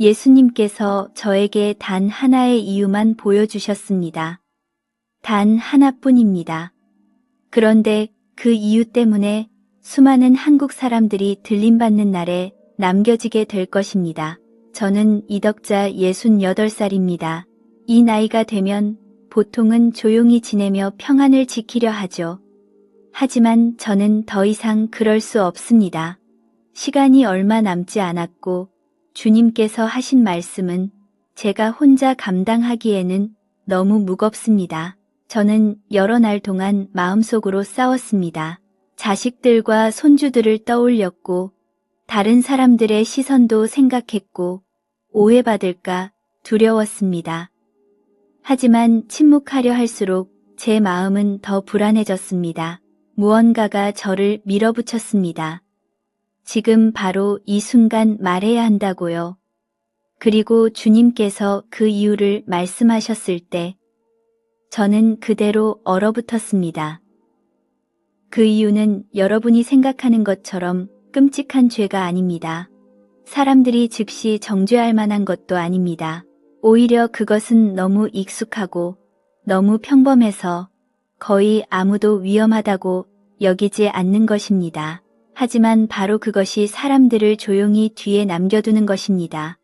예수님께서 저에게 단 하나의 이유만 보여주셨습니다. 단 하나뿐입니다. 그런데 그 이유 때문에 수많은 한국 사람들이 들림받는 날에 남겨지게 될 것입니다. 저는 이덕자 68살입니다. 이 나이가 되면 보통은 조용히 지내며 평안을 지키려 하죠. 하지만 저는 더 이상 그럴 수 없습니다. 시간이 얼마 남지 않았고 주님께서 하신 말씀은 제가 혼자 감당하기에는 너무 무겁습니다. 저는 여러 날 동안 마음속으로 싸웠습니다. 자식들과 손주들을 떠올렸고 다른 사람들의 시선도 생각했고 오해받을까 두려웠습니다. 하지만 침묵하려 할수록 제 마음은 더 불안해졌습니다. 무언가가 저를 밀어붙였습니다. 지금 바로 이 순간 말해야 한다고요. 그리고 주님께서 그 이유를 말씀하셨을 때 저는 그대로 얼어붙었습니다. 그 이유는 여러분이 생각하는 것처럼 끔찍한 죄가 아닙니다. 사람들이 즉시 정죄할 만한 것도 아닙니다. 오히려 그것은 너무 익숙하고 너무 평범해서 거의 아무도 위험하다고 여기지 않는 것입니다. 하지만 바로 그것이 사람들을 조용히 뒤에 남겨두는 것입니다.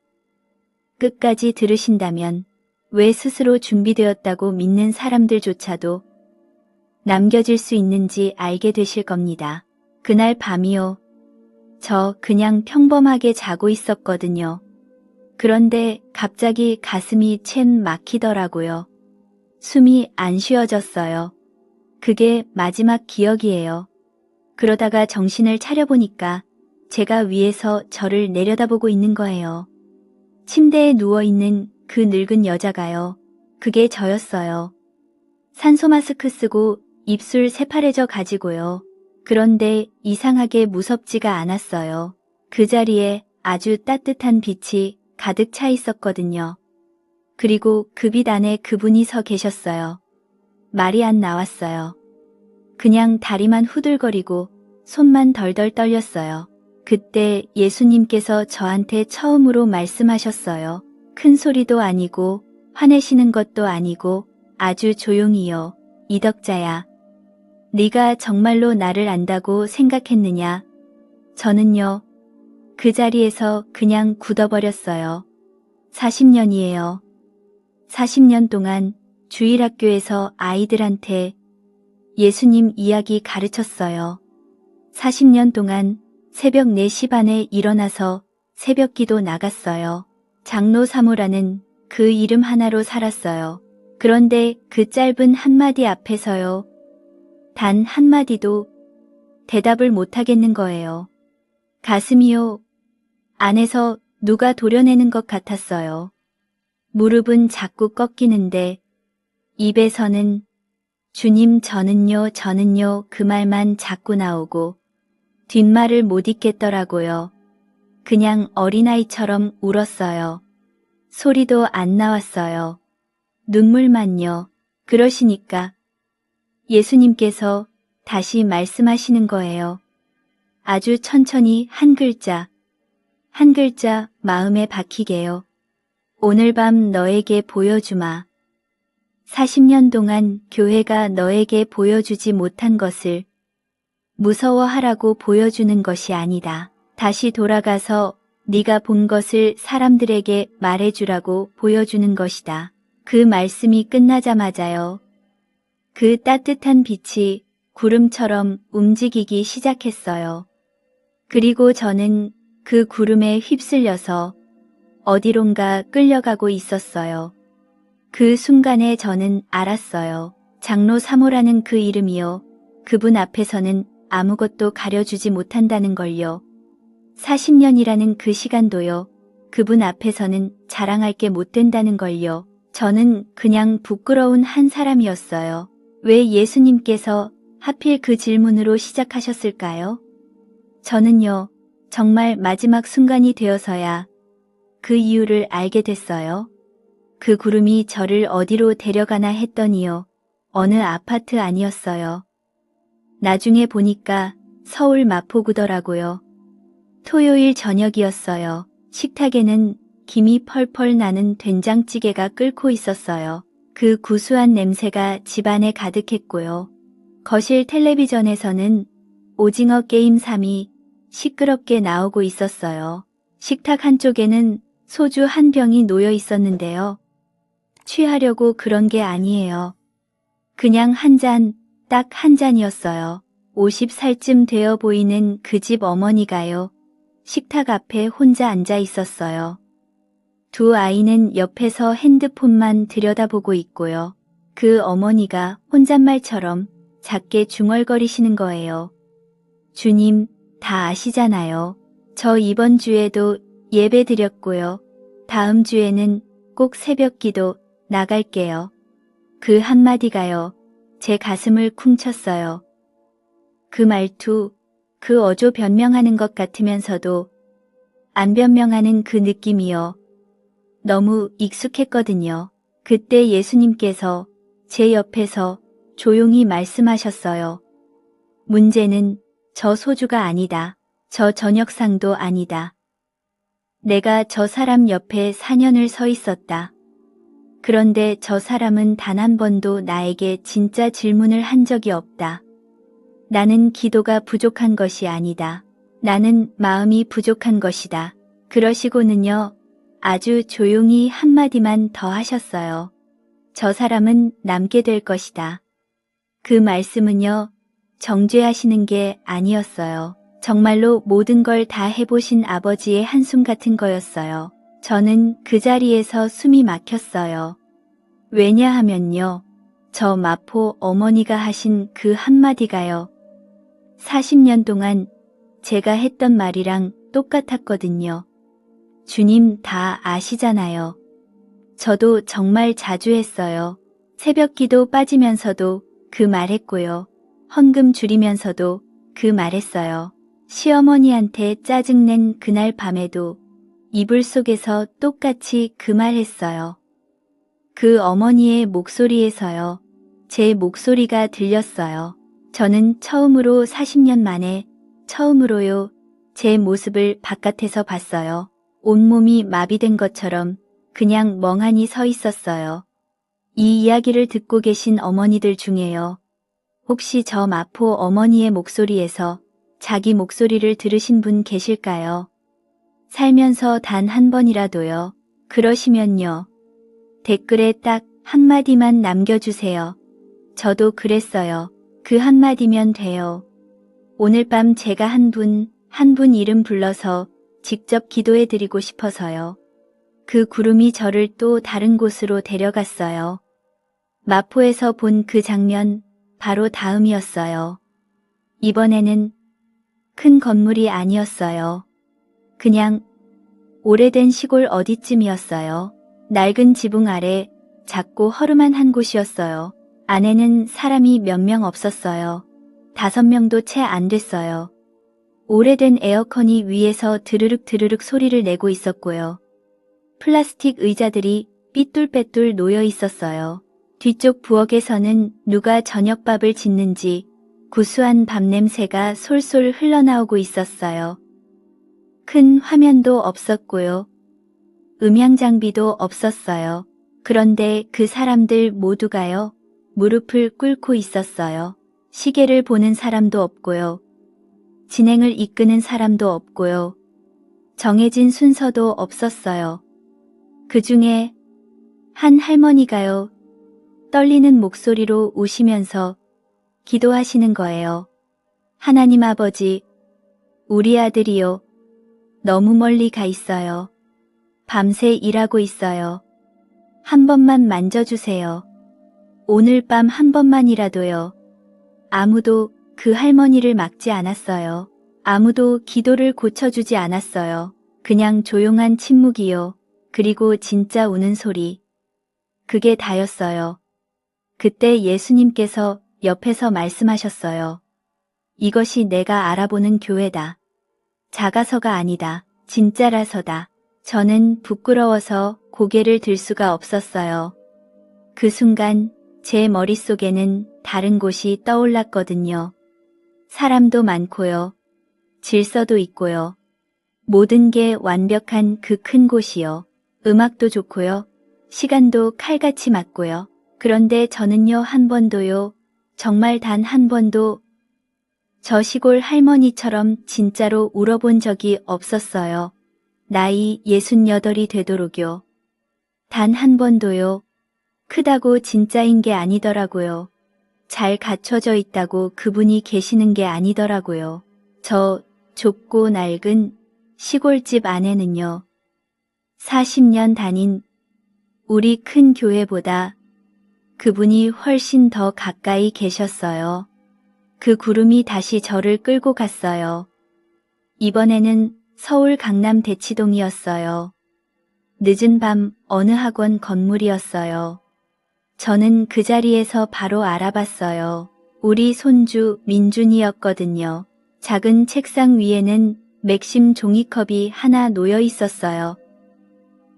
끝까지 들으신다면 왜 스스로 준비되었다고 믿는 사람들조차도 남겨질 수 있는지 알게 되실 겁니다. 그날 밤이요. 저 그냥 평범하게 자고 있었거든요. 그런데 갑자기 가슴이 챈 막히더라고요. 숨이 안 쉬어졌어요. 그게 마지막 기억이에요. 그러다가 정신을 차려보니까 제가 위에서 저를 내려다보고 있는 거예요. 침대에 누워있는 그 늙은 여자가요. 그게 저였어요. 산소 마스크 쓰고 입술 새파래져 가지고요. 그런데 이상하게 무섭지가 않았어요. 그 자리에 아주 따뜻한 빛이 가득 차 있었거든요. 그리고 그 빛 안에 그분이 서 계셨어요. 말이 안 나왔어요. 그냥 다리만 후들거리고 손만 덜덜 떨렸어요. 그때 예수님께서 저한테 처음으로 말씀하셨어요. 큰 소리도 아니고 화내시는 것도 아니고 아주 조용히요. 이덕자야. 네가 정말로 나를 안다고 생각했느냐? 저는요. 그 자리에서 그냥 굳어버렸어요. 40년이에요. 40년 동안 주일학교에서 아이들한테 예수님 이야기 가르쳤어요. 40년 동안 새벽 4시 반에 일어나서 새벽기도 나갔어요. 장로 사모라는 그 이름 하나로 살았어요. 그런데 그 짧은 한마디 앞에서요. 단 한마디도 대답을 못하겠는 거예요. 가슴이요. 안에서 누가 도려내는 것 같았어요. 무릎은 자꾸 꺾이는데 입에서는 주님 저는요 그 말만 자꾸 나오고 뒷말을 못 잇겠더라고요. 그냥 어린아이처럼 울었어요. 소리도 안 나왔어요. 눈물만요. 그러시니까 예수님께서 다시 말씀하시는 거예요. 아주 천천히 한 글자, 한 글자 마음에 박히게요. 오늘 밤 너에게 보여주마. 40년 동안 교회가 너에게 보여주지 못한 것을 무서워하라고 보여주는 것이 아니다. 다시 돌아가서 네가 본 것을 사람들에게 말해주라고 보여주는 것이다. 그 말씀이 끝나자마자요. 그 따뜻한 빛이 구름처럼 움직이기 시작했어요. 그리고 저는 그 구름에 휩쓸려서 어디론가 끌려가고 있었어요. 그 순간에 저는 알았어요. 장로 사모라는 그 이름이요. 그분 앞에서는 아무것도 가려주지 못한다는 걸요. 40년이라는 그 시간도요. 그분 앞에서는 자랑할 게 못 된다는 걸요. 저는 그냥 부끄러운 한 사람이었어요. 왜 예수님께서 하필 그 질문으로 시작하셨을까요? 저는요, 정말 마지막 순간이 되어서야 그 이유를 알게 됐어요. 그 구름이 저를 어디로 데려가나 했더니요. 어느 아파트 아니었어요. 나중에 보니까 서울 마포구더라고요. 토요일 저녁이었어요. 식탁에는 김이 펄펄 나는 된장찌개가 끓고 있었어요. 그 구수한 냄새가 집안에 가득했고요. 거실 텔레비전에서는 오징어 게임 3이 시끄럽게 나오고 있었어요. 식탁 한쪽에는 소주 한 병이 놓여 있었는데요. 취하려고 그런 게 아니에요. 그냥 한 잔, 딱 한 잔이었어요. 50살쯤 되어 보이는 그 집 어머니가요. 식탁 앞에 혼자 앉아 있었어요. 두 아이는 옆에서 핸드폰만 들여다보고 있고요. 그 어머니가 혼잣말처럼 작게 중얼거리시는 거예요. 주님, 다 아시잖아요. 저 이번 주에도 예배 드렸고요. 다음 주에는 꼭 새벽 기도 나갈게요. 그 한마디가요. 제 가슴을 쿵쳤어요. 그 말투, 그 어조 변명하는 것 같으면서도 안 변명하는 그 느낌이요. 너무 익숙했거든요. 그때 예수님께서 제 옆에서 조용히 말씀하셨어요. 문제는 저 소주가 아니다. 저 저녁상도 아니다. 내가 저 사람 옆에 4년을 서 있었다. 그런데 저 사람은 단 한 번도 나에게 진짜 질문을 한 적이 없다. 나는 기도가 부족한 것이 아니다. 나는 마음이 부족한 것이다. 그러시고는요, 아주 조용히 한마디만 더 하셨어요. 저 사람은 남게 될 것이다. 그 말씀은요, 정죄하시는 게 아니었어요. 정말로 모든 걸 다 해보신 아버지의 한숨 같은 거였어요. 저는 그 자리에서 숨이 막혔어요. 왜냐하면요, 저 마포 어머니가 하신 그 한마디가요. 40년 동안 제가 했던 말이랑 똑같았거든요. 주님 다 아시잖아요. 저도 정말 자주 했어요. 새벽 기도 빠지면서도 그 말했고요. 헌금 줄이면서도 그 말했어요. 시어머니한테 짜증낸 그날 밤에도 이불 속에서 똑같이 그 말했어요. 그 어머니의 목소리에서요. 제 목소리가 들렸어요. 저는 처음으로 40년 만에 처음으로요. 제 모습을 바깥에서 봤어요. 온몸이 마비된 것처럼 그냥 멍하니 서 있었어요. 이 이야기를 듣고 계신 어머니들 중에요. 혹시 저 마포 어머니의 목소리에서 자기 목소리를 들으신 분 계실까요? 살면서 단 한 번이라도요. 그러시면요. 댓글에 딱 한마디만 남겨주세요. 저도 그랬어요. 그 한마디면 돼요. 오늘 밤 제가 한 분 이름 불러서 직접 기도해 드리고 싶어서요. 그 구름이 저를 또 다른 곳으로 데려갔어요. 마포에서 본 그 장면 바로 다음이었어요. 이번에는 큰 건물이 아니었어요. 그냥 오래된 시골 어디쯤이었어요. 낡은 지붕 아래 작고 허름한 한 곳이었어요. 안에는 사람이 몇 명 없었어요. 5명도 채 안 됐어요. 오래된 에어컨이 위에서 드르륵 드르륵 소리를 내고 있었고요. 플라스틱 의자들이 삐뚤빼뚤 놓여 있었어요. 뒤쪽 부엌에서는 누가 저녁밥을 짓는지 구수한 밥 냄새가 솔솔 흘러나오고 있었어요. 큰 화면도 없었고요. 음향 장비도 없었어요. 그런데 그 사람들 모두가요. 무릎을 꿇고 있었어요. 시계를 보는 사람도 없고요. 진행을 이끄는 사람도 없고요. 정해진 순서도 없었어요. 그 중에 한 할머니가요. 떨리는 목소리로 우시면서 기도하시는 거예요. 하나님 아버지, 우리 아들이요. 너무 멀리 가 있어요. 밤새 일하고 있어요. 한 번만 만져주세요. 오늘 밤 한 번만이라도요. 아무도 그 할머니를 막지 않았어요. 아무도 기도를 고쳐주지 않았어요. 그냥 조용한 침묵이요. 그리고 진짜 우는 소리. 그게 다였어요. 그때 예수님께서 옆에서 말씀하셨어요. 이것이 내가 알아보는 교회다. 작아서가 아니다. 진짜라서다. 저는 부끄러워서 고개를 들 수가 없었어요. 그 순간 제 머릿속에는 다른 곳이 떠올랐거든요. 사람도 많고요. 질서도 있고요. 모든 게 완벽한 그 큰 곳이요. 음악도 좋고요. 시간도 칼같이 맞고요. 그런데 저는요, 한 번도요, 정말 단 한 번도 저 시골 할머니처럼 진짜로 울어본 적이 없었어요. 나이 68이 되도록요. 단 한 번도요. 크다고 진짜인 게 아니더라고요. 잘 갖춰져 있다고 그분이 계시는 게 아니더라고요. 저 좁고 낡은 시골집 안에는요. 40년 다닌 우리 큰 교회보다 그분이 훨씬 더 가까이 계셨어요. 그 구름이 다시 저를 끌고 갔어요. 이번에는 서울 강남 대치동이었어요. 늦은 밤 어느 학원 건물이었어요. 저는 그 자리에서 바로 알아봤어요. 우리 손주 민준이었거든요. 작은 책상 위에는 맥심 종이컵이 하나 놓여 있었어요.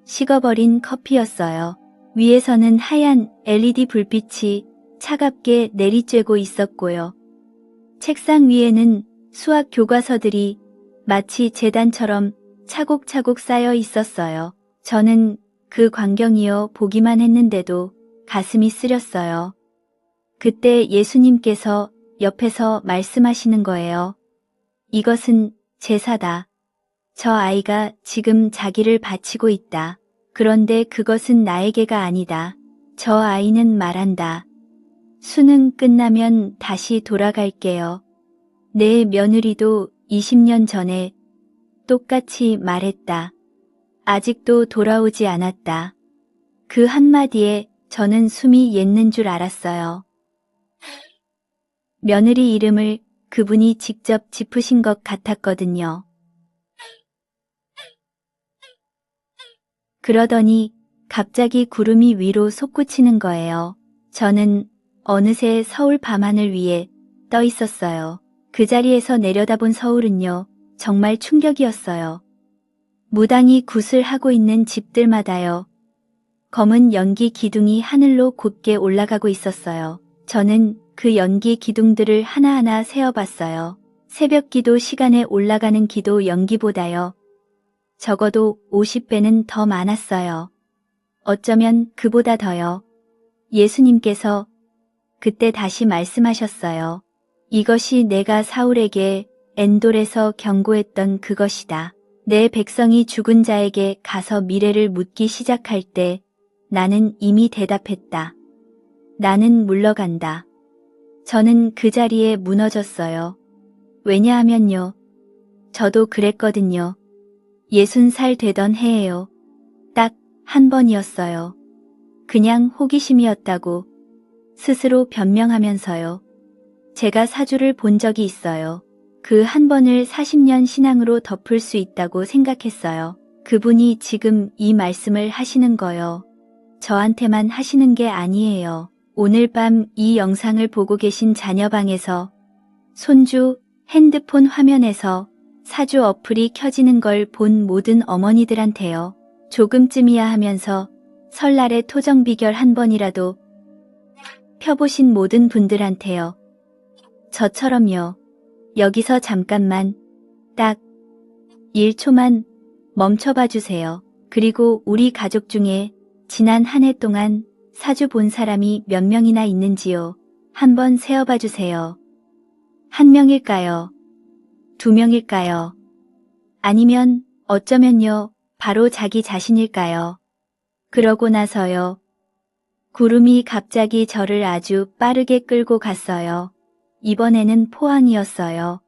식어버린 커피였어요. 위에서는 하얀 LED 불빛이 차갑게 내리쬐고 있었고요. 책상 위에는 수학 교과서들이 마치 재단처럼 차곡차곡 쌓여 있었어요. 저는 그 광경이요 보기만 했는데도 가슴이 쓰렸어요. 그때 예수님께서 옆에서 말씀하시는 거예요. 이것은 제사다. 저 아이가 지금 자기를 바치고 있다. 그런데 그것은 나에게가 아니다. 저 아이는 말한다. 수능 끝나면 다시 돌아갈게요. 내 며느리도 20년 전에 똑같이 말했다. 아직도 돌아오지 않았다. 그 한마디에 저는 숨이 멎는 줄 알았어요. 며느리 이름을 그분이 직접 짚으신 것 같았거든요. 그러더니 갑자기 구름이 위로 솟구치는 거예요. 저는 어느새 서울 밤하늘 위에 떠 있었어요. 그 자리에서 내려다본 서울은요, 정말 충격이었어요. 무당이 굿을 하고 있는 집들마다요. 검은 연기 기둥이 하늘로 곧게 올라가고 있었어요. 저는 그 연기 기둥들을 하나하나 세어봤어요. 새벽 기도 시간에 올라가는 기도 연기보다요. 적어도 50배는 더 많았어요. 어쩌면 그보다 더요. 예수님께서 그때 다시 말씀하셨어요. 이것이 내가 사울에게 엔돌에서 경고했던 그것이다. 내 백성이 죽은 자에게 가서 미래를 묻기 시작할 때 나는 이미 대답했다. 나는 물러간다. 저는 그 자리에 무너졌어요. 왜냐하면요. 저도 그랬거든요. 60살 되던 해에요. 딱 한 번이었어요. 그냥 호기심이었다고 스스로 변명하면서요. 제가 사주를 본 적이 있어요. 그 한 번을 40년 신앙으로 덮을 수 있다고 생각했어요. 그분이 지금 이 말씀을 하시는 거요. 저한테만 하시는 게 아니에요. 오늘 밤 이 영상을 보고 계신 자녀 방에서 손주 핸드폰 화면에서 사주 어플이 켜지는 걸 본 모든 어머니들한테요. 조금쯤이야 하면서 설날에 토정 비결 한 번이라도 펴보신 모든 분들한테요. 저처럼요. 여기서 잠깐만 딱 1초만 멈춰봐 주세요. 그리고 우리 가족 중에 지난 한 해 동안 사주 본 사람이 몇 명이나 있는지요. 한번 세어봐 주세요. 한 명일까요? 두 명일까요? 아니면 어쩌면요, 바로 자기 자신일까요? 그러고 나서요. 구름이 갑자기 저를 아주 빠르게 끌고 갔어요. 이번에는 포항이었어요.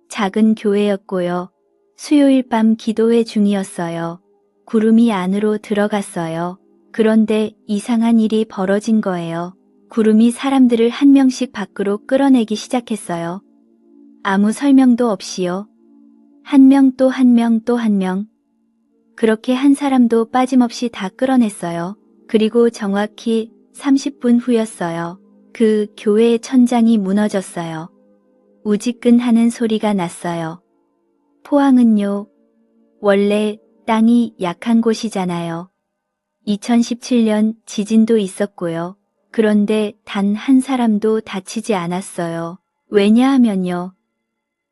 작은 교회였고요. 수요일 밤 기도회 중이었어요. 구름이 안으로 들어갔어요. 그런데 이상한 일이 벌어진 거예요. 구름이 사람들을 한 명씩 밖으로 끌어내기 시작했어요. 아무 설명도 없이요. 한 명 또 한 명 또 한 명. 그렇게 한 사람도 빠짐없이 다 끌어냈어요. 그리고 정확히 30분 후였어요. 그 교회의 천장이 무너졌어요. 우지끈하는 소리가 났어요. 포항은요, 원래 땅이 약한 곳이잖아요. 2017년 지진도 있었고요. 그런데 단 한 사람도 다치지 않았어요. 왜냐하면요.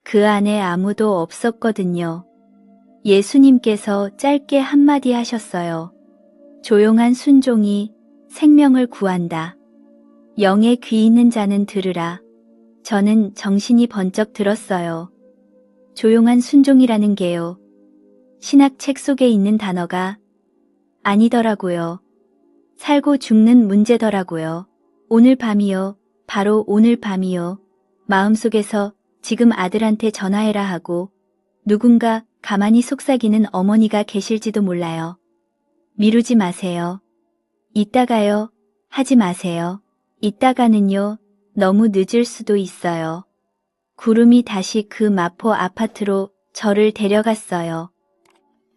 그 안에 아무도 없었거든요. 예수님께서 짧게 한마디 하셨어요. 조용한 순종이 생명을 구한다. 영에 귀 있는 자는 들으라. 저는 정신이 번쩍 들었어요. 조용한 순종이라는 게요. 신학책 속에 있는 단어가 아니더라고요. 살고 죽는 문제더라고요. 오늘 밤이요. 바로 오늘 밤이요. 마음속에서 지금 아들한테 전화해라 하고 누군가 가만히 속삭이는 어머니가 계실지도 몰라요. 미루지 마세요. 이따가요. 하지 마세요. 이따가는요. 너무 늦을 수도 있어요. 구름이 다시 그 마포 아파트로 저를 데려갔어요.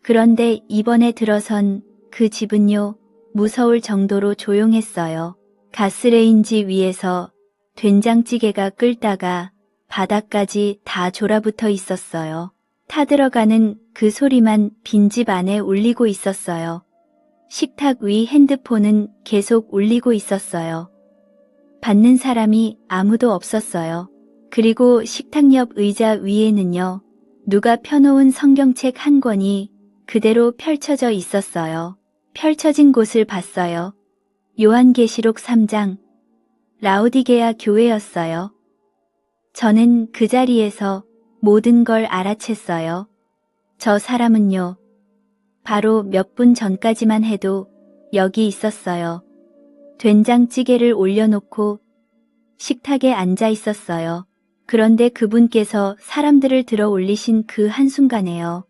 그런데 이번에 들어선 그 집은요. 무서울 정도로 조용했어요. 가스레인지 위에서 된장찌개가 끓다가 바닥까지 다 졸아붙어 있었어요. 타들어가는 그 소리만 빈집 안에 울리고 있었어요. 식탁 위 핸드폰은 계속 울리고 있었어요. 받는 사람이 아무도 없었어요. 그리고 식탁 옆 의자 위에는요. 누가 펴놓은 성경책 한 권이 그대로 펼쳐져 있었어요. 펼쳐진 곳을 봤어요. 요한계시록 3장. 라오디게아 교회였어요. 저는 그 자리에서 모든 걸 알아챘어요. 저 사람은요. 바로 몇 분 전까지만 해도 여기 있었어요. 된장찌개를 올려놓고 식탁에 앉아 있었어요. 그런데 그분께서 사람들을 들어 올리신 그 한순간에요.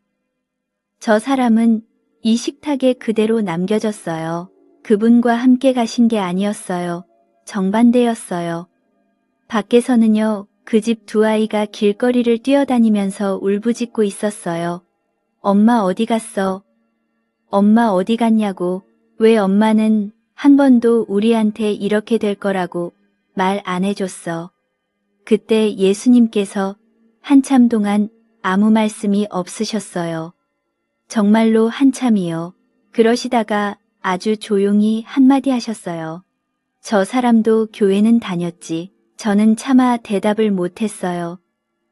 저 사람은 이 식탁에 그대로 남겨졌어요. 그분과 함께 가신 게 아니었어요. 정반대였어요. 밖에서는요. 그 집 두 아이가 길거리를 뛰어다니면서 울부짖고 있었어요. 엄마 어디 갔어? 엄마 어디 갔냐고. 왜 엄마는 한 번도 우리한테 이렇게 될 거라고 말 안 해줬어. 그때 예수님께서 한참 동안 아무 말씀이 없으셨어요. 정말로 한참이요. 그러시다가 아주 조용히 한마디 하셨어요. 저 사람도 교회는 다녔지. 저는 차마 대답을 못했어요.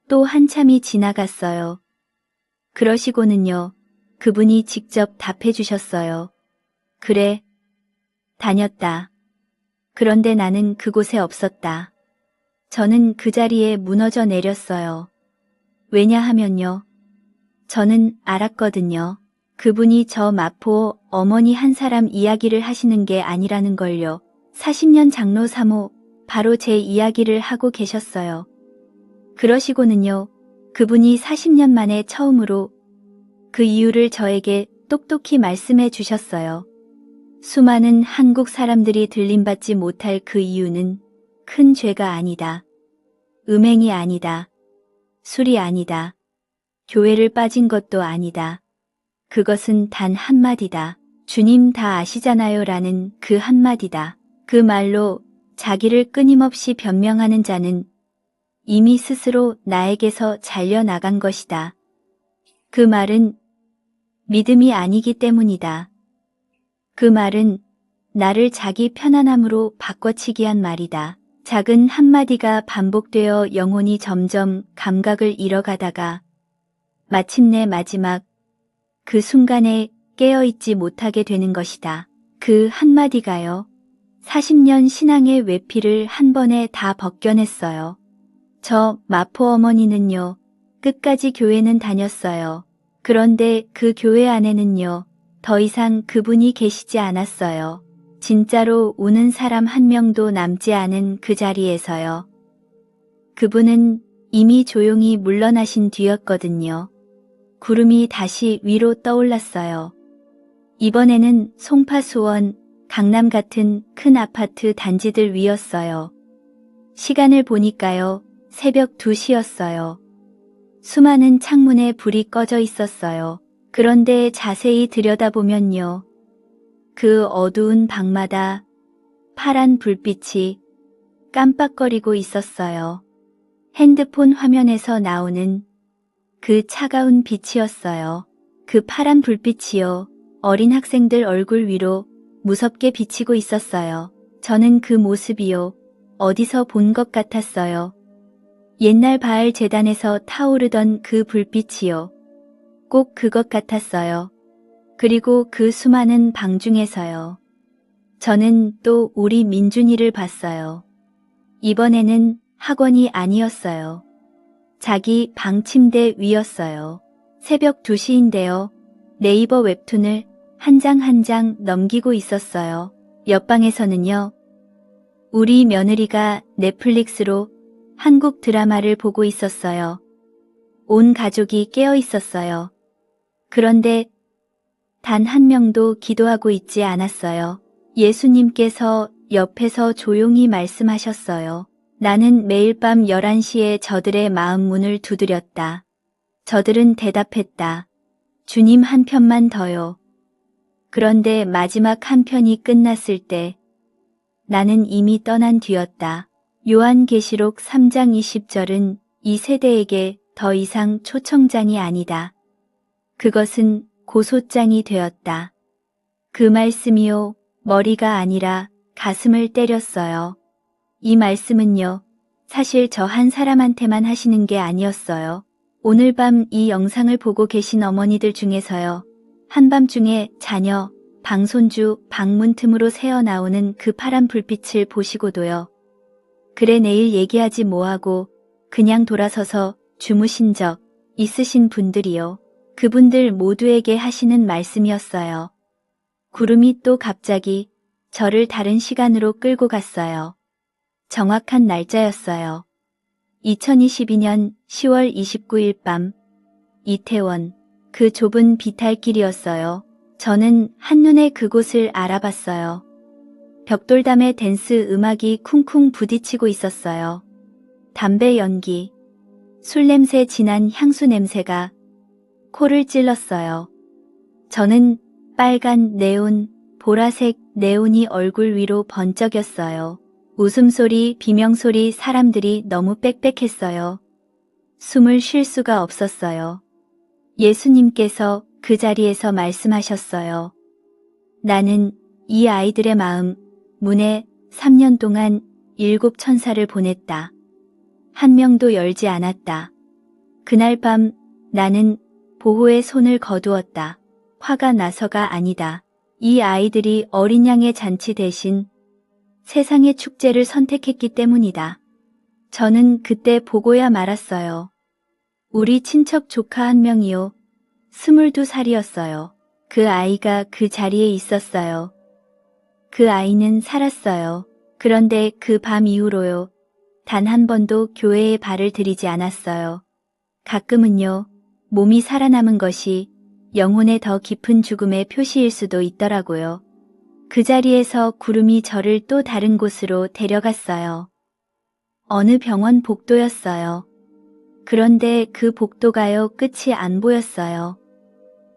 또 한참이 지나갔어요. 그러시고는요. 그분이 직접 답해 주셨어요. 그래, 다녔다. 그런데 나는 그곳에 없었다. 저는 그 자리에 무너져 내렸어요. 왜냐하면요. 저는 알았거든요. 그분이 저 마포 어머니 한 사람 이야기를 하시는 게 아니라는 걸요. 40년 장로 사모, 바로 제 이야기를 하고 계셨어요. 그러시고는요. 그분이 40년 만에 처음으로 그 이유를 저에게 똑똑히 말씀해 주셨어요. 수많은 한국 사람들이 들림받지 못할 그 이유는 큰 죄가 아니다. 음행이 아니다. 술이 아니다. 교회를 빠진 것도 아니다. 그것은 단 한마디다. 주님 다 아시잖아요 라는 그 한마디다. 그 말로 자기를 끊임없이 변명하는 자는 이미 스스로 나에게서 잘려나간 것이다. 그 말은 믿음이 아니기 때문이다. 그 말은 나를 자기 편안함으로 바꿔치기 한 말이다. 작은 한마디가 반복되어 영혼이 점점 감각을 잃어가다가 마침내 마지막 그 순간에 깨어있지 못하게 되는 것이다. 그 한마디가요. 40년 신앙의 외피를 한 번에 다 벗겨냈어요. 저 마포 어머니는요. 끝까지 교회는 다녔어요. 그런데 그 교회 안에는요. 더 이상 그분이 계시지 않았어요. 진짜로 우는 사람 한 명도 남지 않은 그 자리에서요. 그분은 이미 조용히 물러나신 뒤였거든요. 구름이 다시 위로 떠올랐어요. 이번에는 송파수원, 강남 같은 큰 아파트 단지들 위였어요. 시간을 보니까요. 새벽 2시였어요. 수많은 창문에 불이 꺼져 있었어요. 그런데 자세히 들여다보면요. 그 어두운 방마다 파란 불빛이 깜빡거리고 있었어요. 핸드폰 화면에서 나오는 그 차가운 빛이었어요. 그 파란 불빛이요. 어린 학생들 얼굴 위로 무섭게 비치고 있었어요. 저는 그 모습이요. 어디서 본 것 같았어요. 옛날 바알 제단에서 타오르던 그 불빛이요. 꼭 그것 같았어요. 그리고 그 수많은 방 중에서요. 저는 또 우리 민준이를 봤어요. 이번에는 학원이 아니었어요. 자기 방 침대 위였어요. 새벽 2시인데요. 네이버 웹툰을 한 장 한 장 넘기고 있었어요. 옆방에서는요. 우리 며느리가 넷플릭스로 한국 드라마를 보고 있었어요. 온 가족이 깨어 있었어요. 그런데 단 한 명도 기도하고 있지 않았어요. 예수님께서 옆에서 조용히 말씀하셨어요. 나는 매일 밤 11시에 저들의 마음 문을 두드렸다. 저들은 대답했다. 주님 한 편만 더요. 그런데 마지막 한 편이 끝났을 때 나는 이미 떠난 뒤였다. 요한계시록 3장 20절은 이 세대에게 더 이상 초청장이 아니다. 그것은 고소장이 되었다. 그 말씀이요, 머리가 아니라 가슴을 때렸어요. 이 말씀은요, 사실 저 한 사람한테만 하시는 게 아니었어요. 오늘 밤 이 영상을 보고 계신 어머니들 중에서요, 한밤중에 자녀, 방손주 방문 틈으로 새어나오는 그 파란 불빛을 보시고도요. 그래 내일 얘기하지 뭐하고 그냥 돌아서서 주무신 적 있으신 분들이요. 그분들 모두에게 하시는 말씀이었어요. 구름이 또 갑자기 저를 다른 시간으로 끌고 갔어요. 정확한 날짜였어요. 2022년 10월 29일 밤 이태원 그 좁은 비탈길이었어요. 저는 한눈에 그곳을 알아봤어요. 벽돌담에 댄스 음악이 쿵쿵 부딪히고 있었어요. 담배 연기, 술 냄새 진한 향수 냄새가 코를 찔렀어요. 저는 빨간 네온, 보라색 네온이 얼굴 위로 번쩍였어요. 웃음소리, 비명소리, 사람들이 너무 빽빽했어요. 숨을 쉴 수가 없었어요. 예수님께서 그 자리에서 말씀하셨어요. 나는 이 아이들의 마음, 문에 3년 동안 7 천사를 보냈다. 한 명도 열지 않았다. 그날 밤 나는 보호의 손을 거두었다. 화가 나서가 아니다. 이 아이들이 어린 양의 잔치 대신 세상의 축제를 선택했기 때문이다. 저는 그때 보고야 말았어요. 우리 친척 조카 한 명이요. 22살이었어요. 그 아이가 그 자리에 있었어요. 그 아이는 살았어요. 그런데 그 밤 이후로요. 단 한 번도 교회에 발을 들이지 않았어요. 가끔은요. 몸이 살아남은 것이 영혼의 더 깊은 죽음의 표시일 수도 있더라고요. 그 자리에서 구름이 저를 또 다른 곳으로 데려갔어요. 어느 병원 복도였어요. 그런데 그 복도가요 끝이 안 보였어요.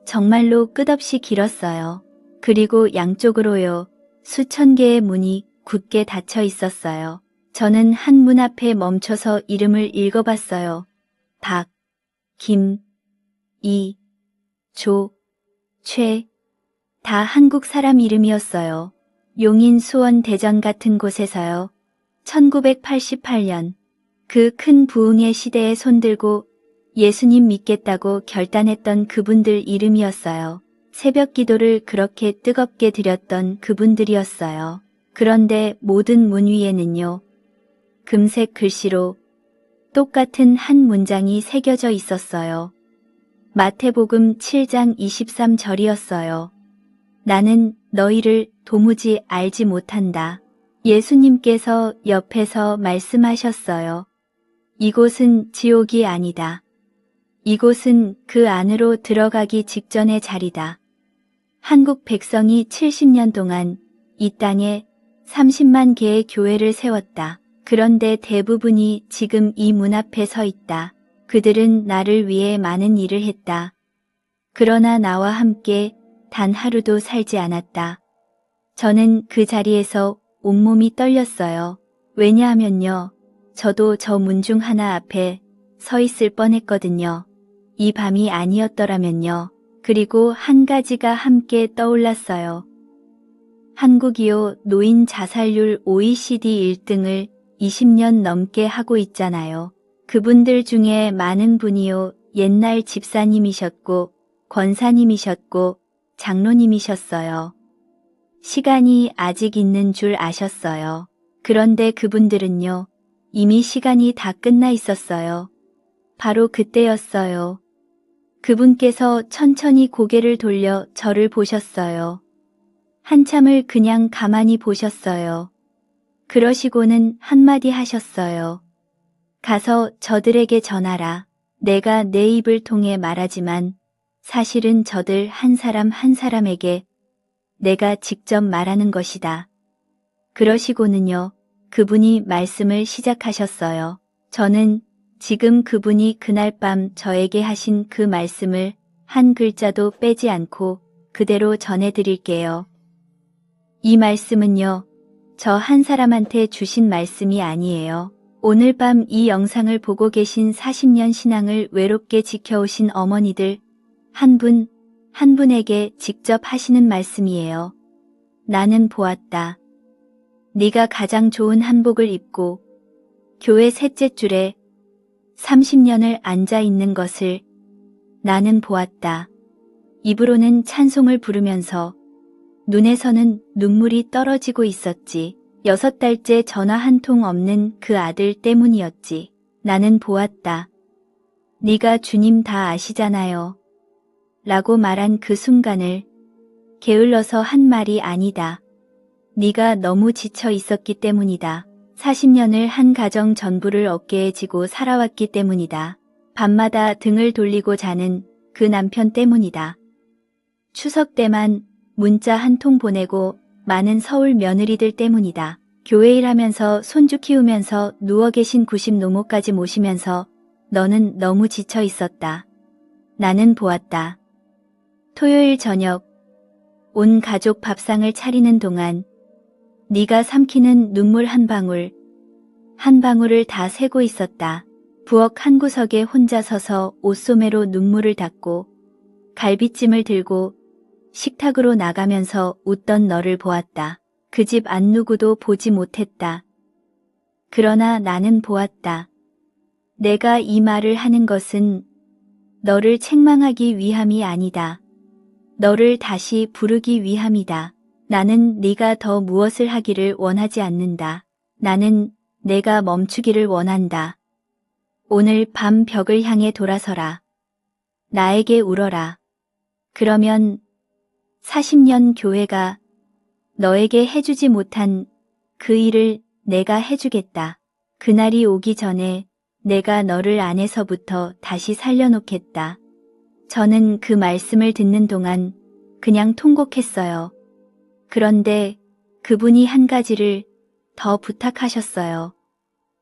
정말로 끝없이 길었어요. 그리고 양쪽으로요 수천 개의 문이 굳게 닫혀 있었어요. 저는 한 문 앞에 멈춰서 이름을 읽어봤어요. 박, 김, 이, 조, 최. 다 한국 사람 이름이었어요. 용인 수원 대전 같은 곳에서요. 1988년 그 큰 부흥의 시대에 손들고 예수님 믿겠다고 결단했던 그분들 이름이었어요. 새벽 기도를 그렇게 뜨겁게 드렸던 그분들이었어요. 그런데 모든 문 위에는요. 금색 글씨로 똑같은 한 문장이 새겨져 있었어요. 마태복음 7장 23절이었어요. 나는 너희를 도무지 알지 못한다. 예수님께서 옆에서 말씀하셨어요. 이곳은 지옥이 아니다. 이곳은 그 안으로 들어가기 직전의 자리다. 한국 백성이 70년 동안 이 땅에 30만 개의 교회를 세웠다. 그런데 대부분이 지금 이 문 앞에 서 있다. 그들은 나를 위해 많은 일을 했다. 그러나 나와 함께 단 하루도 살지 않았다. 저는 그 자리에서 온몸이 떨렸어요. 왜냐하면요. 저도 저 문 중 하나 앞에 서 있을 뻔했거든요. 이 밤이 아니었더라면요. 그리고 한 가지가 함께 떠올랐어요. 한국이요 노인 자살률 OECD 1등을 20년 넘게 하고 있잖아요. 그분들 중에 많은 분이요 옛날 집사님이셨고 권사님이셨고 장로님이셨어요. 시간이 아직 있는 줄 아셨어요. 그런데 그분들은요, 이미 시간이 다 끝나 있었어요. 바로 그때였어요. 그분께서 천천히 고개를 돌려 저를 보셨어요. 한참을 그냥 가만히 보셨어요. 그러시고는 한마디 하셨어요. 가서 저들에게 전하라. 내가 내 입을 통해 말하지만 사실은 저들 한 사람 한 사람에게 내가 직접 말하는 것이다. 그러시고는요, 그분이 말씀을 시작하셨어요. 저는 지금 그분이 그날 밤 저에게 하신 그 말씀을 한 글자도 빼지 않고 그대로 전해드릴게요. 이 말씀은요, 저 한 사람한테 주신 말씀이 아니에요. 오늘 밤 이 영상을 보고 계신 40년 신앙을 외롭게 지켜오신 어머니들 한 분, 한 분에게 직접 하시는 말씀이에요. 나는 보았다. 네가 가장 좋은 한복을 입고 교회 셋째 줄에 30년을 앉아 있는 것을 나는 보았다. 입으로는 찬송을 부르면서 눈에서는 눈물이 떨어지고 있었지. 6달째 전화 한 통 없는 그 아들 때문이었지. 나는 보았다. 네가 주님 다 아시잖아요. 라고 말한 그 순간을 게을러서 한 말이 아니다. 네가 너무 지쳐 있었기 때문이다. 40년을 한 가정 전부를 어깨에 지고 살아왔기 때문이다. 밤마다 등을 돌리고 자는 그 남편 때문이다. 추석 때만 문자 한 통 보내고 많은 서울 며느리들 때문이다. 교회 일하면서 손주 키우면서 누워 계신 90 노모까지 모시면서 너는 너무 지쳐 있었다. 나는 보았다. 토요일 저녁 온 가족 밥상을 차리는 동안 네가 삼키는 눈물 한 방울, 한 방울을 다 세고 있었다. 부엌 한 구석에 혼자 서서 옷소매로 눈물을 닦고 갈비찜을 들고 식탁으로 나가면서 웃던 너를 보았다. 그 집 안 누구도 보지 못했다. 그러나 나는 보았다. 내가 이 말을 하는 것은 너를 책망하기 위함이 아니다. 너를 다시 부르기 위함이다. 나는 네가 더 무엇을 하기를 원하지 않는다. 나는 내가 멈추기를 원한다. 오늘 밤 벽을 향해 돌아서라. 나에게 울어라. 그러면 40년 교회가 너에게 해주지 못한 그 일을 내가 해주겠다. 그날이 오기 전에 내가 너를 안에서부터 다시 살려놓겠다. 저는 그 말씀을 듣는 동안 그냥 통곡했어요. 그런데 그분이 한 가지를 더 부탁하셨어요.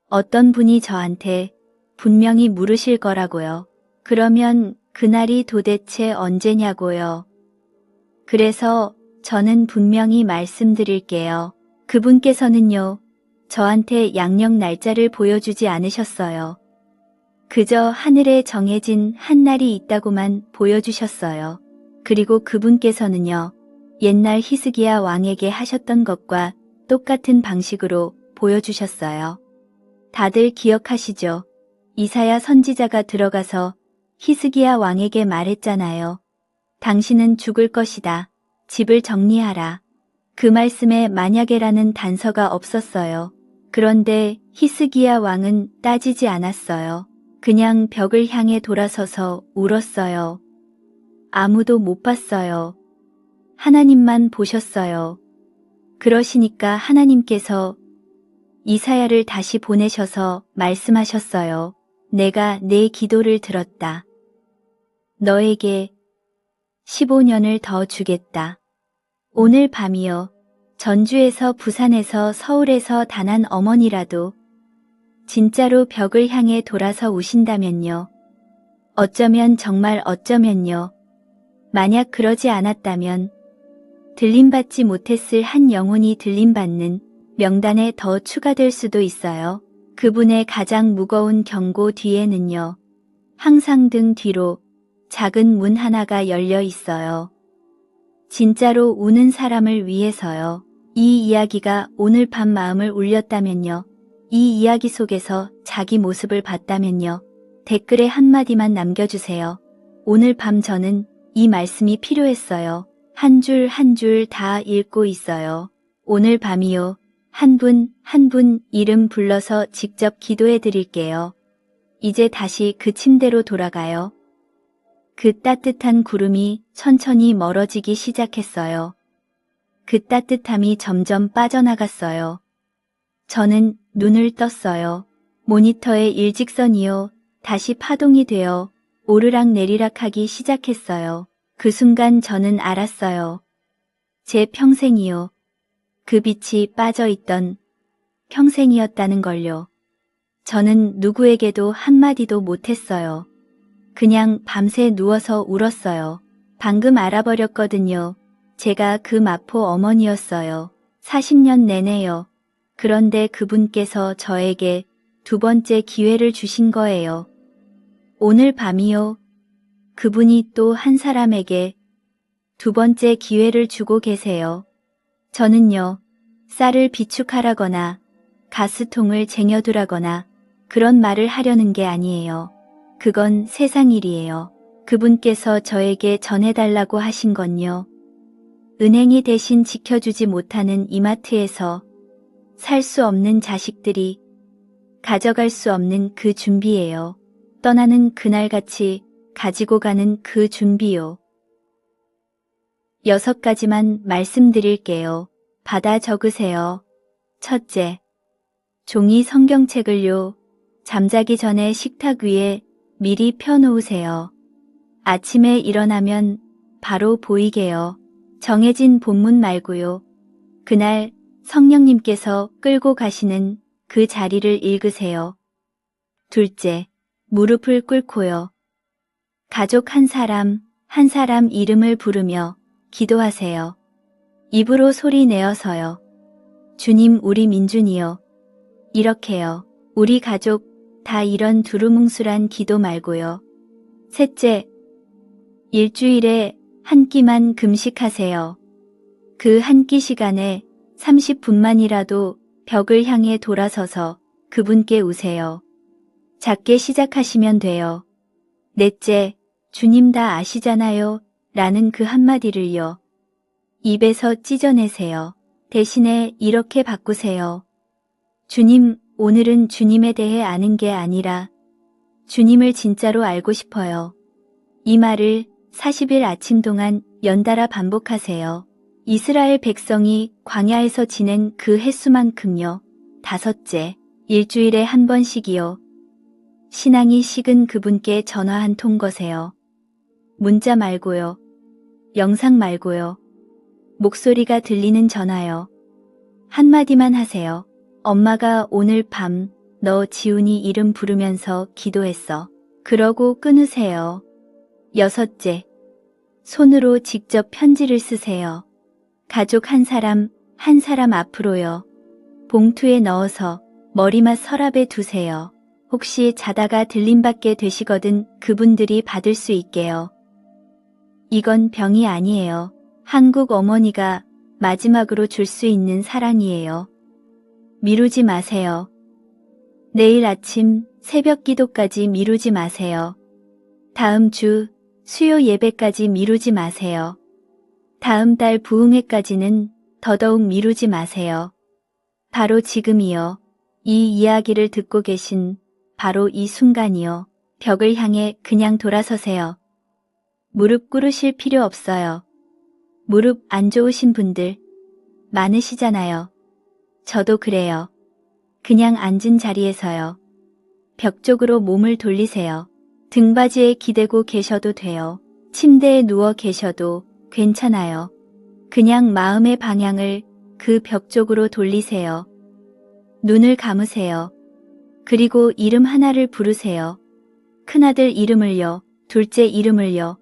어떤 분이 저한테 분명히 물으실 거라고요. 그러면 그날이 도대체 언제냐고요. 그래서 저는 분명히 말씀드릴게요. 그분께서는요, 저한테 양력 날짜를 보여주지 않으셨어요. 그저 하늘에 정해진 한 날이 있다고만 보여주셨어요. 그리고 그분께서는요, 옛날 히스기야 왕에게 하셨던 것과 똑같은 방식으로 보여주셨어요. 다들 기억하시죠? 이사야 선지자가 들어가서 히스기야 왕에게 말했잖아요. 당신은 죽을 것이다. 집을 정리하라. 그 말씀에 만약에라는 단서가 없었어요. 그런데 히스기야 왕은 따지지 않았어요. 그냥 벽을 향해 돌아서서 울었어요. 아무도 못 봤어요. 하나님만 보셨어요. 그러시니까 하나님께서 이사야를 다시 보내셔서 말씀하셨어요. 내가 내 기도를 들었다. 너에게 15년을 더 주겠다. 오늘 밤이요. 전주에서 부산에서 서울에서 단 한 어머니라도 진짜로 벽을 향해 돌아서 우신다면요. 어쩌면 정말 어쩌면요. 만약 그러지 않았다면 들림받지 못했을 한 영혼이 들림받는 명단에 더 추가될 수도 있어요. 그분의 가장 무거운 경고 뒤에는요. 항상 등 뒤로 작은 문 하나가 열려 있어요. 진짜로 우는 사람을 위해서요. 이 이야기가 오늘 밤 마음을 울렸다면요. 이 이야기 속에서 자기 모습을 봤다면요. 댓글에 한마디만 남겨주세요. 오늘 밤 저는 이 말씀이 필요했어요. 한 줄 한 줄 다 읽고 있어요. 오늘 밤이요. 한 분 한 분 이름 불러서 직접 기도해 드릴게요. 이제 다시 그 침대로 돌아가요. 그 따뜻한 구름이 천천히 멀어지기 시작했어요. 그 따뜻함이 점점 빠져나갔어요. 저는 눈을 떴어요. 모니터의 일직선이요. 다시 파동이 되어 오르락 내리락 하기 시작했어요. 그 순간 저는 알았어요. 제 평생이요. 그 빛이 빠져있던 평생이었다는 걸요. 저는 누구에게도 한마디도 못했어요. 그냥 밤새 누워서 울었어요. 방금 알아버렸거든요. 제가 그 마포 어머니였어요. 40년 내내요. 그런데 그분께서 저에게 두 번째 기회를 주신 거예요. 오늘 밤이요. 그분이 또 한 사람에게 두 번째 기회를 주고 계세요. 저는요, 쌀을 비축하라거나 가스통을 쟁여두라거나 그런 말을 하려는 게 아니에요. 그건 세상 일이에요. 그분께서 저에게 전해달라고 하신 건요. 은행이 대신 지켜주지 못하는 이마트에서 살 수 없는 자식들이 가져갈 수 없는 그 준비예요. 떠나는 그날같이 가지고 가는 그 준비요. 6가지만 말씀드릴게요. 받아 적으세요. 첫째, 종이 성경책을요. 잠자기 전에 식탁 위에 미리 펴놓으세요. 아침에 일어나면 바로 보이게요. 정해진 본문 말고요. 그날 성령님께서 끌고 가시는 그 자리를 읽으세요. 둘째, 무릎을 꿇고요. 가족 한 사람 이름을 부르며 기도하세요. 입으로 소리 내어서요. 주님 우리 민준이요. 이렇게요. 우리 가족 다 이런 두루뭉술한 기도 말고요. 셋째, 일주일에 한 끼만 금식하세요. 그 한 끼 시간에 30분만이라도 벽을 향해 돌아서서 그분께 우세요. 작게 시작하시면 돼요. 넷째, 주님 다 아시잖아요. 라는 그 한마디를요. 입에서 찢어내세요. 대신에 이렇게 바꾸세요. 주님, 오늘은 주님에 대해 아는 게 아니라 주님을 진짜로 알고 싶어요. 이 말을 40일 아침 동안 연달아 반복하세요. 이스라엘 백성이 광야에서 지낸 그 횟수만큼요. 다섯째, 일주일에 한 번씩이요. 신앙이 식은 그분께 전화 한 통 거세요. 문자 말고요. 영상 말고요. 목소리가 들리는 전화요. 한마디만 하세요. 엄마가 오늘 밤 너 지훈이 이름 부르면서 기도했어. 그러고 끊으세요. 여섯째, 손으로 직접 편지를 쓰세요. 가족 한 사람 앞으로요. 봉투에 넣어서 머리맡 서랍에 두세요. 혹시 자다가 들림받게 되시거든 그분들이 받을 수 있게요. 이건 병이 아니에요. 한국 어머니가 마지막으로 줄 수 있는 사랑이에요. 미루지 마세요. 내일 아침 새벽 기도까지 미루지 마세요. 다음 주 수요 예배까지 미루지 마세요. 다음 달 부흥회까지는 더더욱 미루지 마세요. 바로 지금이요. 이 이야기를 듣고 계신 바로 이 순간이요. 벽을 향해 그냥 돌아서세요. 무릎 꿇으실 필요 없어요. 무릎 안 좋으신 분들 많으시잖아요. 저도 그래요. 그냥 앉은 자리에서요. 벽 쪽으로 몸을 돌리세요. 등받이에 기대고 계셔도 돼요. 침대에 누워 계셔도 괜찮아요. 그냥 마음의 방향을 그 벽 쪽으로 돌리세요. 눈을 감으세요. 그리고 이름 하나를 부르세요. 큰아들 이름을요. 둘째 이름을요.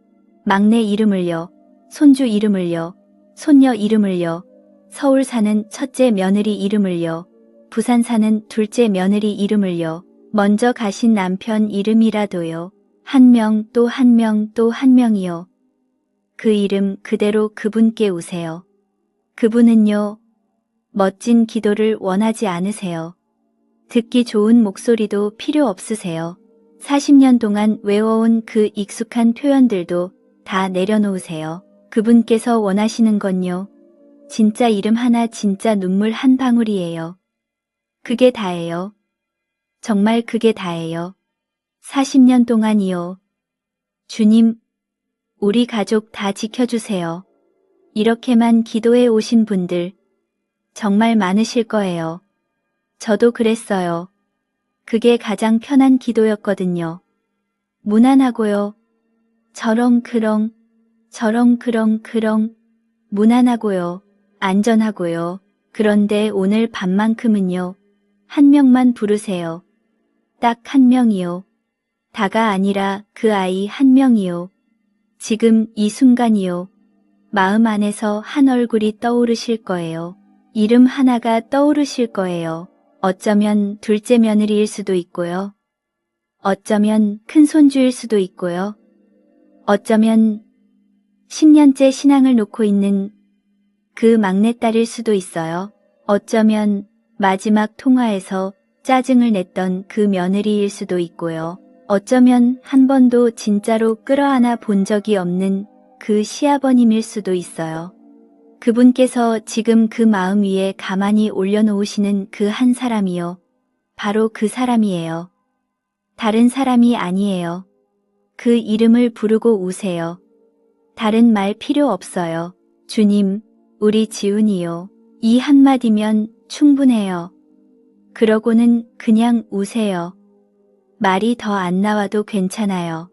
막내 이름을요. 손주 이름을요. 손녀 이름을요. 서울 사는 첫째 며느리 이름을요. 부산 사는 둘째 며느리 이름을요. 먼저 가신 남편 이름이라도요. 한 명 또 한 명 또 한 명이요. 그 이름 그대로 그분께 우세요. 그분은요. 멋진 기도를 원하지 않으세요. 듣기 좋은 목소리도 필요 없으세요. 40년 동안 외워온 그 익숙한 표현들도 다 내려놓으세요. 그분께서 원하시는 건요. 진짜 이름 하나, 진짜 눈물 한 방울이에요. 그게 다예요. 정말 그게 다예요. 40년 동안이요. 주님, 우리 가족 다 지켜주세요. 이렇게만 기도해 오신 분들 정말 많으실 거예요. 저도 그랬어요. 그게 가장 편한 기도였거든요. 무난하고요. 저렁그렁, 저렁그렁그렁, 무난하고요. 안전하고요. 그런데 오늘 밤만큼은요. 한 명만 부르세요. 딱 한 명이요. 다가 아니라 그 아이 한 명이요. 지금 이 순간이요. 마음 안에서 한 얼굴이 떠오르실 거예요. 이름 하나가 떠오르실 거예요. 어쩌면 둘째 며느리일 수도 있고요. 어쩌면 큰손주일 수도 있고요. 어쩌면 10년째 신앙을 놓고 있는 그 막내딸일 수도 있어요. 어쩌면 마지막 통화에서 짜증을 냈던 그 며느리일 수도 있고요. 어쩌면 한 번도 진짜로 끌어안아 본 적이 없는 그 시아버님일 수도 있어요. 그분께서 지금 그 마음 위에 가만히 올려놓으시는 그 한 사람이요. 바로 그 사람이에요. 다른 사람이 아니에요. 그 이름을 부르고 우세요. 다른 말 필요 없어요. 주님, 우리 지훈이요. 이 한마디면 충분해요. 그러고는 그냥 우세요. 말이 더 안 나와도 괜찮아요.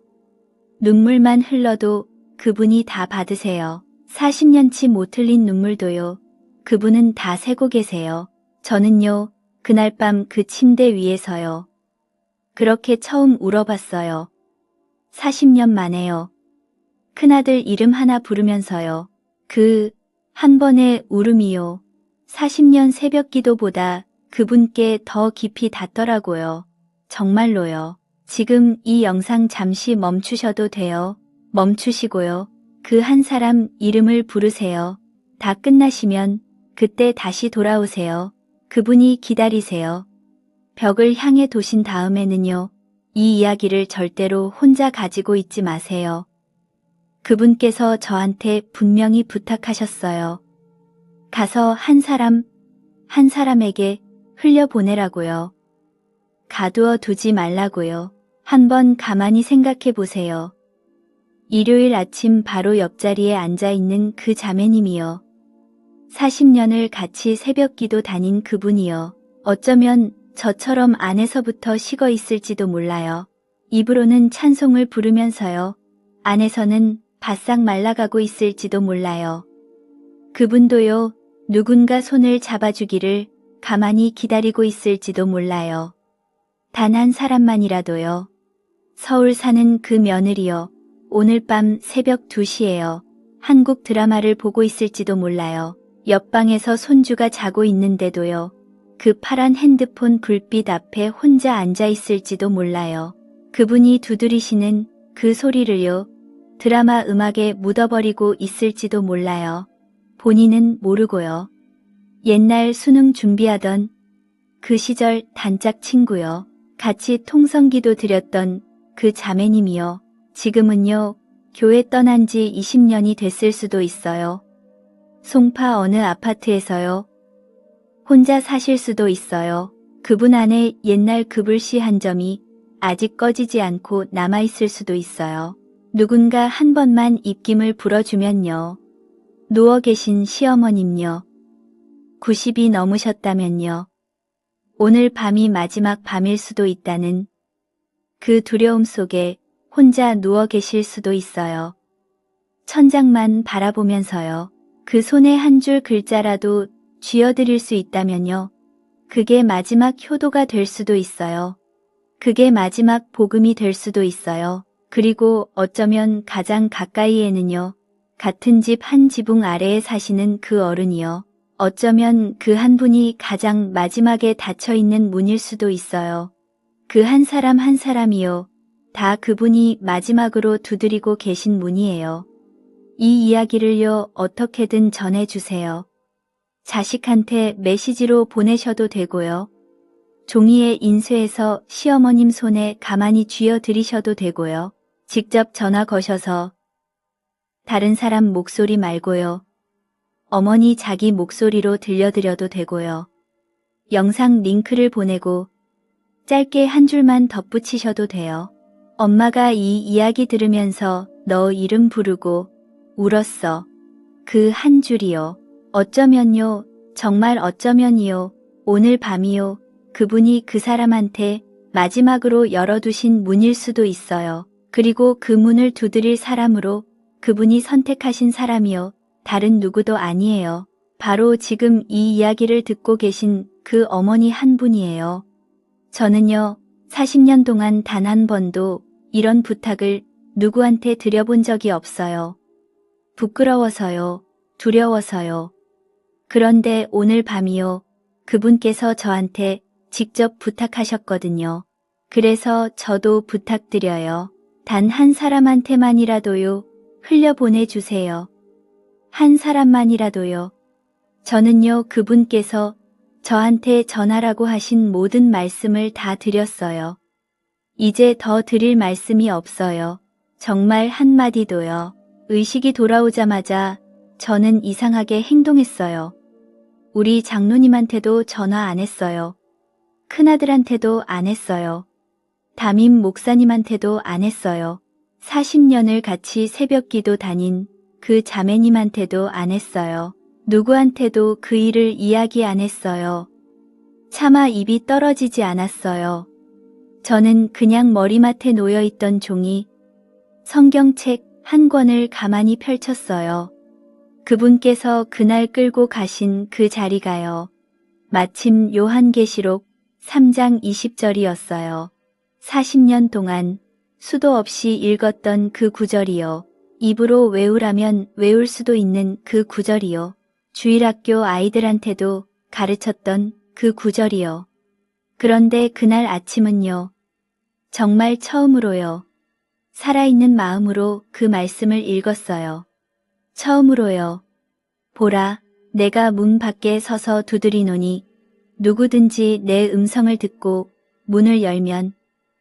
눈물만 흘러도 그분이 다 받으세요. 40년치 못 흘린 눈물도요. 그분은 다 세고 계세요. 저는요, 그날 밤 그 침대 위에서요. 그렇게 처음 울어봤어요. 40년 만에요. 큰아들 이름 하나 부르면서요. 그 한 번의 울음이요. 40년 새벽 기도보다 그분께 더 깊이 닿더라고요. 정말로요. 지금 이 영상 잠시 멈추셔도 돼요. 멈추시고요. 그 한 사람 이름을 부르세요. 다 끝나시면 그때 다시 돌아오세요. 그분이 기다리세요. 벽을 향해 도신 다음에는요. 이 이야기를 절대로 혼자 가지고 있지 마세요. 그분께서 저한테 분명히 부탁하셨어요. 가서 한 사람에게 흘려보내라고요. 가두어 두지 말라고요. 한번 가만히 생각해 보세요. 일요일 아침 바로 옆자리에 앉아있는 그 자매님이요. 40년을 같이 새벽기도 다닌 그분이요. 어쩌면 저처럼 안에서부터 식어 있을지도 몰라요. 입으로는 찬송을 부르면서요. 안에서는 바싹 말라가고 있을지도 몰라요. 그분도요. 누군가 손을 잡아주기를 가만히 기다리고 있을지도 몰라요. 단 한 사람만이라도요. 서울 사는 그 며느리요. 오늘 밤 새벽 2시에요. 한국 드라마를 보고 있을지도 몰라요. 옆방에서 손주가 자고 있는데도요. 그 파란 핸드폰 불빛 앞에 혼자 앉아 있을지도 몰라요. 그분이 두드리시는 그 소리를요. 드라마 음악에 묻어버리고 있을지도 몰라요. 본인은 모르고요. 옛날 수능 준비하던 그 시절 단짝 친구요. 같이 통성기도 드렸던 그 자매님이요. 지금은요. 교회 떠난 지 20년이 됐을 수도 있어요. 송파 어느 아파트에서요. 혼자 사실 수도 있어요. 그분 안에 옛날 그 불씨 한 점이 아직 꺼지지 않고 남아있을 수도 있어요. 누군가 한 번만 입김을 불어주면요. 누워 계신 시어머님요. 90이 넘으셨다면요. 오늘 밤이 마지막 밤일 수도 있다는 그 두려움 속에 혼자 누워 계실 수도 있어요. 천장만 바라보면서요. 그 손에 한 줄 글자라도 쥐어드릴 수 있다면요. 그게 마지막 효도가 될 수도 있어요. 그게 마지막 복음이 될 수도 있어요. 그리고 어쩌면 가장 가까이에는요. 같은 집 한 지붕 아래에 사시는 그 어른이요. 어쩌면 그 한 분이 가장 마지막에 닫혀있는 문일 수도 있어요. 그 한 사람 한 사람이요. 다 그분이 마지막으로 두드리고 계신 문이에요. 이 이야기를요. 어떻게든 전해주세요. 자식한테 메시지로 보내셔도 되고요. 종이에 인쇄해서 시어머님 손에 가만히 쥐어드리셔도 되고요. 직접 전화 거셔서 다른 사람 목소리 말고요. 어머니 자기 목소리로 들려드려도 되고요. 영상 링크를 보내고 짧게 한 줄만 덧붙이셔도 돼요. 엄마가 이 이야기 들으면서 너 이름 부르고 울었어. 그 한 줄이요. 어쩌면요. 정말 어쩌면이요. 오늘 밤이요. 그분이 그 사람한테 마지막으로 열어두신 문일 수도 있어요. 그리고 그 문을 두드릴 사람으로 그분이 선택하신 사람이요. 다른 누구도 아니에요. 바로 지금 이 이야기를 듣고 계신 그 어머니 한 분이에요. 저는요, 40년 동안 단 한 번도 이런 부탁을 누구한테 드려본 적이 없어요. 부끄러워서요, 두려워서요. 그런데 오늘 밤이요, 그분께서 저한테 직접 부탁하셨거든요. 그래서 저도 부탁드려요. 단 한 사람한테만이라도요, 흘려보내주세요. 한 사람만이라도요. 저는요, 그분께서 저한테 전하라고 하신 모든 말씀을 다 드렸어요. 이제 더 드릴 말씀이 없어요. 정말 한마디도요. 의식이 돌아오자마자 저는 이상하게 행동했어요. 우리 장로님한테도 전화 안 했어요. 큰아들한테도 안 했어요. 담임 목사님한테도 안 했어요. 40년을 같이 새벽기도 다닌 그 자매님한테도 안 했어요. 누구한테도 그 일을 이야기 안 했어요. 차마 입이 떨어지지 않았어요. 저는 그냥 머리맡에 놓여있던 종이 성경책 한 권을 가만히 펼쳤어요. 그분께서 그날 끌고 가신 그 자리가요. 마침 요한계시록 3장 20절이었어요. 40년 동안 수도 없이 읽었던 그 구절이요. 입으로 외우라면 외울 수도 있는 그 구절이요. 주일학교 아이들한테도 가르쳤던 그 구절이요. 그런데 그날 아침은요. 정말 처음으로요. 살아있는 마음으로 그 말씀을 읽었어요. 처음으로요. 보라, 내가 문 밖에 서서 두드리노니 누구든지 내 음성을 듣고 문을 열면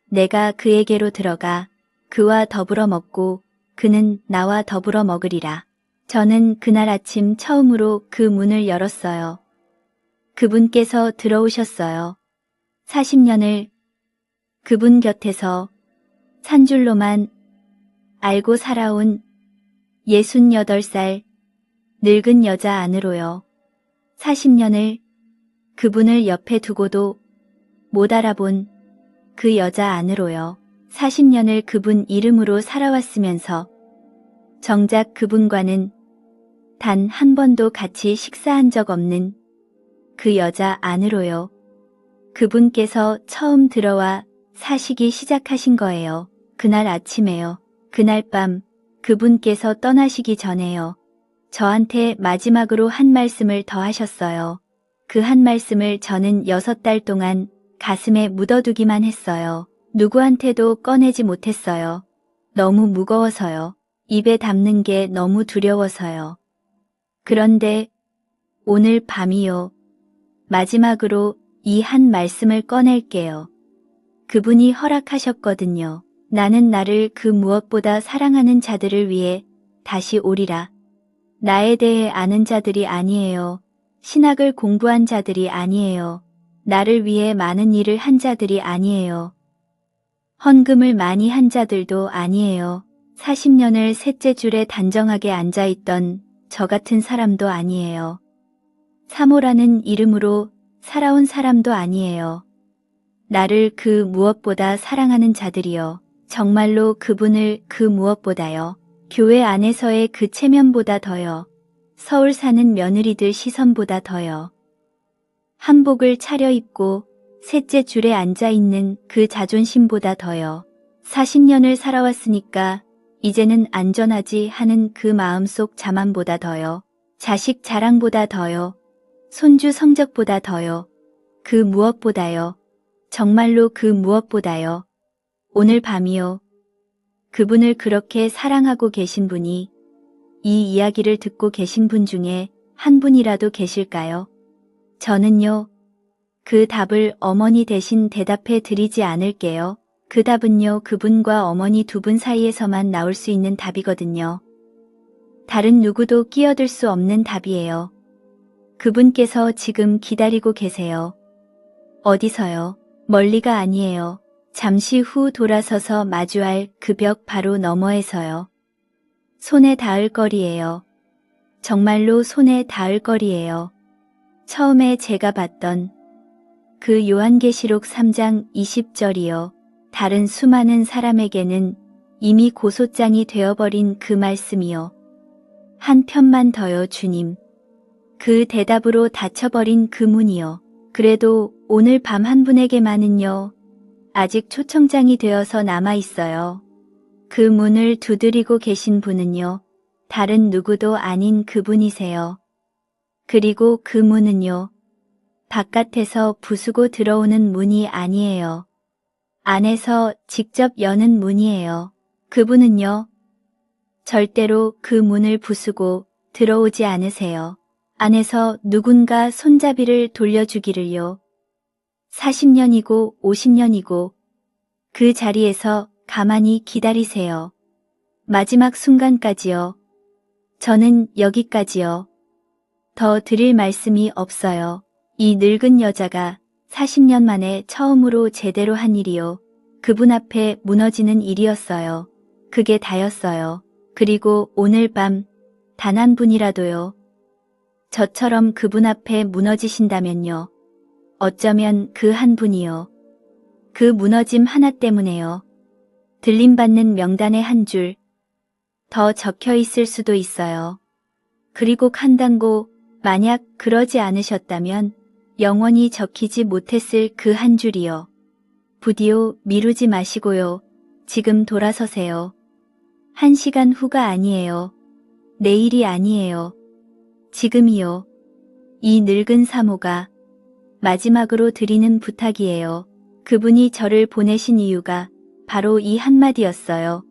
내가 그에게로 들어가 그와 더불어 먹고 그는 나와 더불어 먹으리라. 저는 그날 아침 처음으로 그 문을 열었어요. 그분께서 들어오셨어요. 40년을 그분 곁에서 산 줄로만 알고 살아온 68살 늙은 여자 안으로요. 40년을 그분을 옆에 두고도 못 알아본 그 여자 안으로요. 40년을 그분 이름으로 살아왔으면서 정작 그분과는 단 한 번도 같이 식사한 적 없는 그 여자 안으로요. 그분께서 처음 들어와 사시기 시작하신 거예요. 그날 아침에요. 그날 밤 그분께서 떠나시기 전에요. 저한테 마지막으로 한 말씀을 더 하셨어요. 그 한 말씀을 저는 6달 동안 가슴에 묻어두기만 했어요. 누구한테도 꺼내지 못했어요. 너무 무거워서요. 입에 담는 게 너무 두려워서요. 그런데 오늘 밤이요. 마지막으로 이 한 말씀을 꺼낼게요. 그분이 허락하셨거든요. 나는 나를 그 무엇보다 사랑하는 자들을 위해 다시 오리라. 나에 대해 아는 자들이 아니에요. 신학을 공부한 자들이 아니에요. 나를 위해 많은 일을 한 자들이 아니에요. 헌금을 많이 한 자들도 아니에요. 40년을 셋째 줄에 단정하게 앉아있던 저 같은 사람도 아니에요. 사모라는 이름으로 살아온 사람도 아니에요. 나를 그 무엇보다 사랑하는 자들이요. 정말로 그분을 그 무엇보다요. 교회 안에서의 그 체면보다 더요. 서울 사는 며느리들 시선보다 더요. 한복을 차려입고 셋째 줄에 앉아있는 그 자존심보다 더요. 40년을 살아왔으니까 이제는 안전하지 하는 그 마음속 자만보다 더요. 자식 자랑보다 더요. 손주 성적보다 더요. 그 무엇보다요. 정말로 그 무엇보다요. 오늘 밤이요. 그분을 그렇게 사랑하고 계신 분이 이 이야기를 듣고 계신 분 중에 한 분이라도 계실까요? 저는요. 그 답을 어머니 대신 대답해 드리지 않을게요. 그 답은요. 그분과 어머니 두 분 사이에서만 나올 수 있는 답이거든요. 다른 누구도 끼어들 수 없는 답이에요. 그분께서 지금 기다리고 계세요. 어디서요? 멀리가 아니에요. 잠시 후 돌아서서 마주할 그 벽 바로 너머에서요. 손에 닿을 거리예요. 정말로 손에 닿을 거리예요. 처음에 제가 봤던 그 요한계시록 3장 20절이요. 다른 수많은 사람에게는 이미 고소장이 되어버린 그 말씀이요. 한 편만 더요, 주님. 그 대답으로 닫혀버린 그 문이요. 그래도 오늘 밤 한 분에게만은요. 아직 초청장이 되어서 남아있어요. 그 문을 두드리고 계신 분은요. 다른 누구도 아닌 그분이세요. 그리고 그 문은요. 바깥에서 부수고 들어오는 문이 아니에요. 안에서 직접 여는 문이에요. 그분은요. 절대로 그 문을 부수고 들어오지 않으세요. 안에서 누군가 손잡이를 돌려주기를요. 40년이고 50년이고 그 자리에서 가만히 기다리세요. 마지막 순간까지요. 저는 여기까지요. 더 드릴 말씀이 없어요. 이 늙은 여자가 40년 만에 처음으로 제대로 한 일이요. 그분 앞에 무너지는 일이었어요. 그게 다였어요. 그리고 오늘 밤 단 한 분이라도요. 저처럼 그분 앞에 무너지신다면요. 어쩌면 그 한 분이요. 그 무너짐 하나 때문에요. 들림받는 명단에 한 줄 더 적혀 있을 수도 있어요. 그리고 칸당고 만약 그러지 않으셨다면 영원히 적히지 못했을 그 한 줄이요. 부디오 미루지 마시고요. 지금 돌아서세요. 1시간 후가 아니에요. 내일이 아니에요. 지금이요. 이 늙은 사모가 마지막으로 드리는 부탁이에요. 그분이 저를 보내신 이유가 바로 이 한마디였어요.